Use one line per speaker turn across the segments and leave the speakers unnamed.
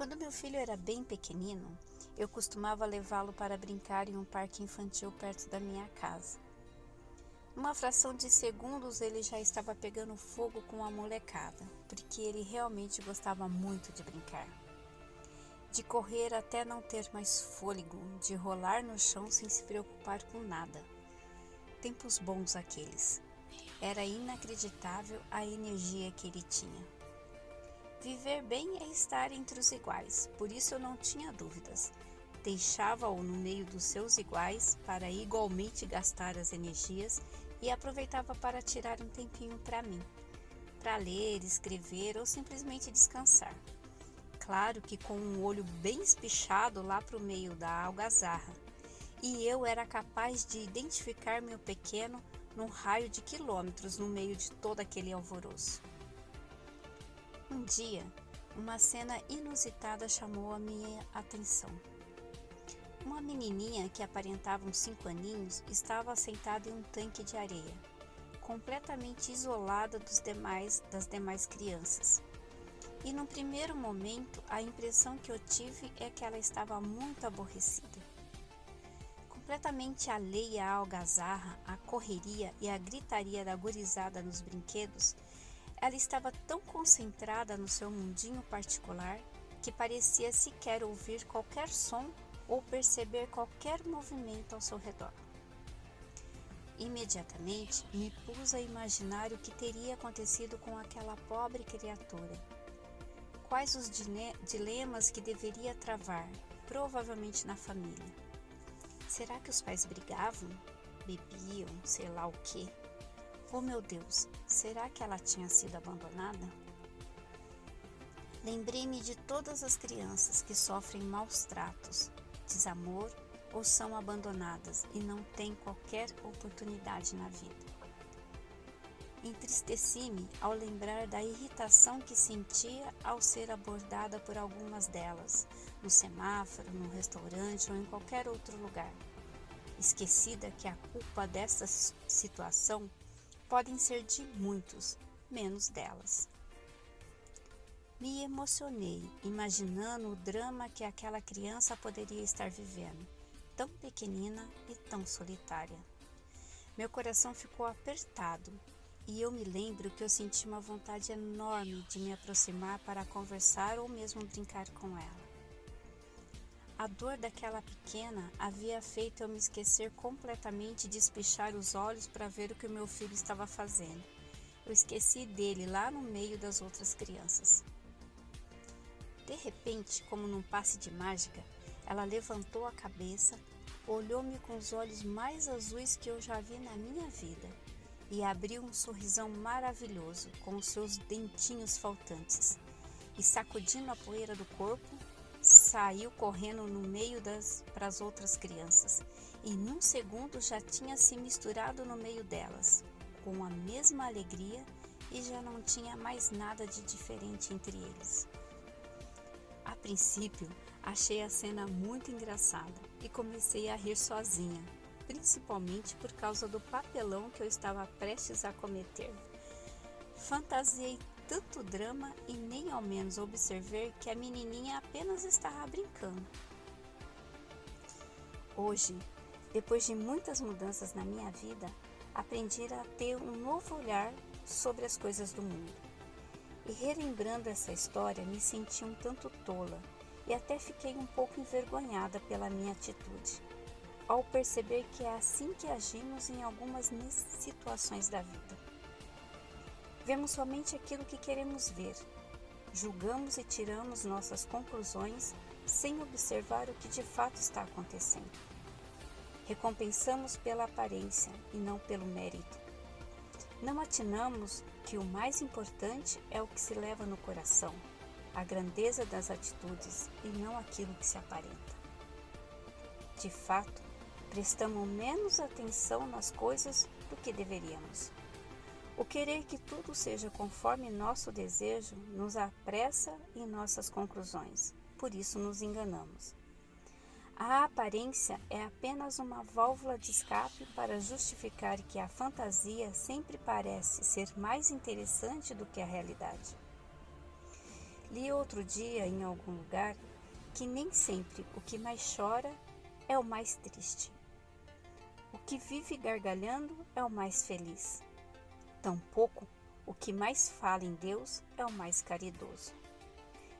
Quando meu filho era bem pequenino, eu costumava levá-lo para brincar em um parque infantil perto da minha casa. Numa fração de segundos ele já estava pegando fogo com a molecada, porque ele realmente gostava muito de brincar. De correr até não ter mais fôlego, de rolar no chão sem se preocupar com nada. Tempos bons aqueles. Era inacreditável a energia que ele tinha. Viver bem é estar entre os iguais, por isso eu não tinha dúvidas. Deixava-o no meio dos seus iguais para igualmente gastar as energias e aproveitava para tirar um tempinho para mim, para ler, escrever ou simplesmente descansar. Claro que com um olho bem espichado lá para o meio da algazarra, e eu era capaz de identificar meu pequeno num raio de quilômetros no meio de todo aquele alvoroço. Um dia, uma cena inusitada chamou a minha atenção. Uma menininha que aparentava uns 5 aninhos estava sentada em um tanque de areia, completamente isolada das demais crianças. E num primeiro momento, a impressão que eu tive é que ela estava muito aborrecida. Completamente alheia à algazarra, à correria e à gritaria da gurizada nos brinquedos, ela estava tão concentrada no seu mundinho particular que parecia sequer ouvir qualquer som ou perceber qualquer movimento ao seu redor. Imediatamente me pus a imaginar o que teria acontecido com aquela pobre criatura. Quais os dilemas que deveria travar, provavelmente na família. Será que os pais brigavam? Bebiam, sei lá o quê? Oh meu Deus, será que ela tinha sido abandonada? Lembrei-me de todas as crianças que sofrem maus tratos, desamor ou são abandonadas e não têm qualquer oportunidade na vida. Entristeci-me ao lembrar da irritação que sentia ao ser abordada por algumas delas, no semáforo, no restaurante ou em qualquer outro lugar. Esquecida que a culpa dessa situação podem ser de muitos, menos delas. Me emocionei, imaginando o drama que aquela criança poderia estar vivendo, tão pequenina e tão solitária. Meu coração ficou apertado e eu me lembro que eu senti uma vontade enorme de me aproximar para conversar ou mesmo brincar com ela. A dor daquela pequena havia feito eu me esquecer completamente de espichar os olhos para ver o que o meu filho estava fazendo. Eu esqueci dele lá no meio das outras crianças. De repente, como num passe de mágica, ela levantou a cabeça, olhou-me com os olhos mais azuis que eu já vi na minha vida e abriu um sorrisão maravilhoso com os seus dentinhos faltantes e, sacudindo a poeira do corpo, saiu correndo no meio para as outras crianças e num segundo já tinha se misturado no meio delas, com a mesma alegria e já não tinha mais nada de diferente entre eles. A princípio, achei a cena muito engraçada e comecei a rir sozinha, principalmente por causa do papelão que eu estava prestes a cometer. Fantasiei tanto drama e nem ao menos observei que a menininha apenas estava brincando. Hoje, depois de muitas mudanças na minha vida, aprendi a ter um novo olhar sobre as coisas do mundo. E relembrando essa história, me senti um tanto tola e até fiquei um pouco envergonhada pela minha atitude, ao perceber que é assim que agimos em algumas situações da vida. Vemos somente aquilo que queremos ver, julgamos e tiramos nossas conclusões sem observar o que de fato está acontecendo. Recompensamos pela aparência e não pelo mérito. Não atinamos que o mais importante é o que se leva no coração, a grandeza das atitudes e não aquilo que se aparenta. De fato, prestamos menos atenção nas coisas do que deveríamos. O querer que tudo seja conforme nosso desejo nos apressa em nossas conclusões, por isso nos enganamos. A aparência é apenas uma válvula de escape para justificar que a fantasia sempre parece ser mais interessante do que a realidade. Li outro dia em algum lugar que nem sempre o que mais chora é o mais triste. O que vive gargalhando é o mais feliz. Tampouco o que mais fala em Deus é o mais caridoso.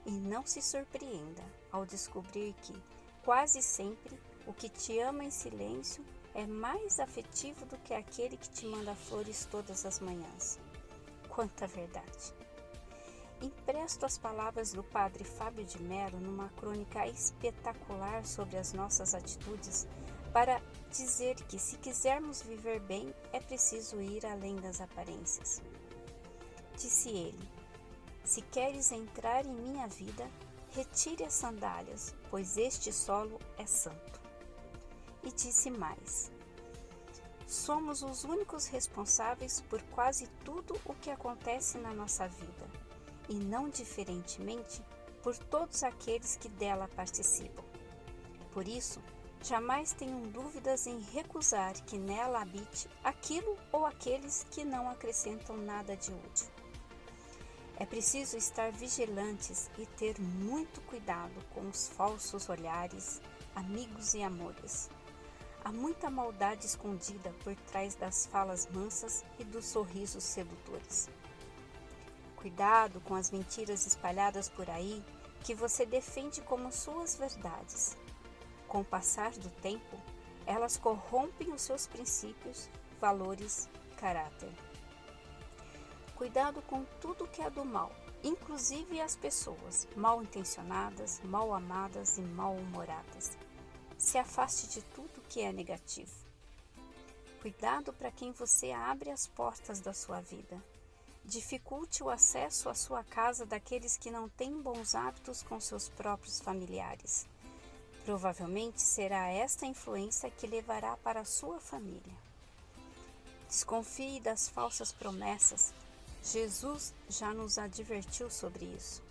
E não se surpreenda ao descobrir que, quase sempre, o que te ama em silêncio é mais afetivo do que aquele que te manda flores todas as manhãs. Quanta verdade! Empresto as palavras do padre Fábio de Mello numa crônica espetacular sobre as nossas atitudes para dizer que, se quisermos viver bem, é preciso ir além das aparências. Disse ele: se queres entrar em minha vida, retire as sandálias, pois este solo é santo. E disse mais: somos os únicos responsáveis por quase tudo o que acontece na nossa vida, e não diferentemente por todos aqueles que dela participam. Por isso, jamais tenham dúvidas em recusar que nela habite aquilo ou aqueles que não acrescentam nada de útil. É preciso estar vigilantes e ter muito cuidado com os falsos olhares, amigos e amores. Há muita maldade escondida por trás das falas mansas e dos sorrisos sedutores. Cuidado com as mentiras espalhadas por aí que você defende como suas verdades. Com o passar do tempo, elas corrompem os seus princípios, valores, caráter. Cuidado com tudo que é do mal, inclusive as pessoas mal intencionadas, mal amadas e mal-humoradas. Se afaste de tudo que é negativo. Cuidado para quem você abre as portas da sua vida. Dificulte o acesso à sua casa daqueles que não têm bons hábitos com seus próprios familiares. Provavelmente será esta influência que levará para a sua família. Desconfie das falsas promessas. Jesus já nos advertiu sobre isso.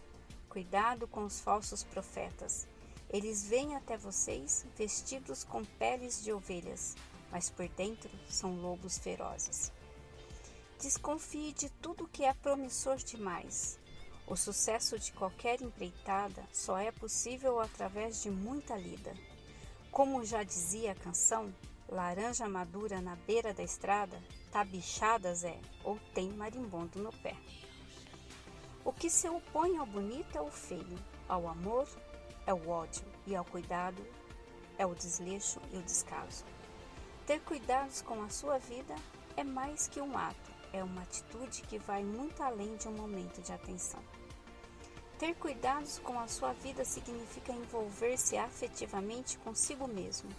Cuidado com os falsos profetas. Eles vêm até vocês vestidos com peles de ovelhas, mas por dentro são lobos ferozes. Desconfie de tudo que é promissor demais. O sucesso de qualquer empreitada só é possível através de muita lida. Como já dizia a canção, laranja madura na beira da estrada, tá bichada Zé, ou tem marimbondo no pé. O que se opõe ao bonito é o feio, ao amor é o ódio e ao cuidado é o desleixo e o descaso. Ter cuidados com a sua vida é mais que um ato, é uma atitude que vai muito além de um momento de atenção. Ter cuidados com a sua vida significa envolver-se afetivamente consigo mesmo,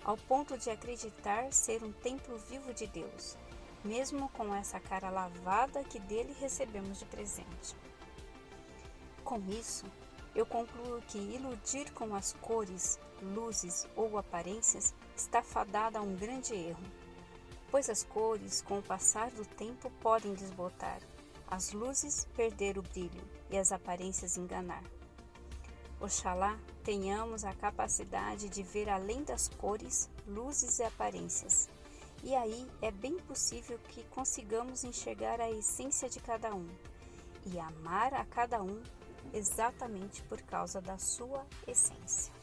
ao ponto de acreditar ser um templo vivo de Deus, mesmo com essa cara lavada que dele recebemos de presente. Com isso, eu concluo que iludir com as cores, luzes ou aparências está fadada a um grande erro, pois as cores, com o passar do tempo, podem desbotar, as luzes perder o brilho e as aparências enganar. Oxalá tenhamos a capacidade de ver além das cores, luzes e aparências, e aí é bem possível que consigamos enxergar a essência de cada um e amar a cada um exatamente por causa da sua essência.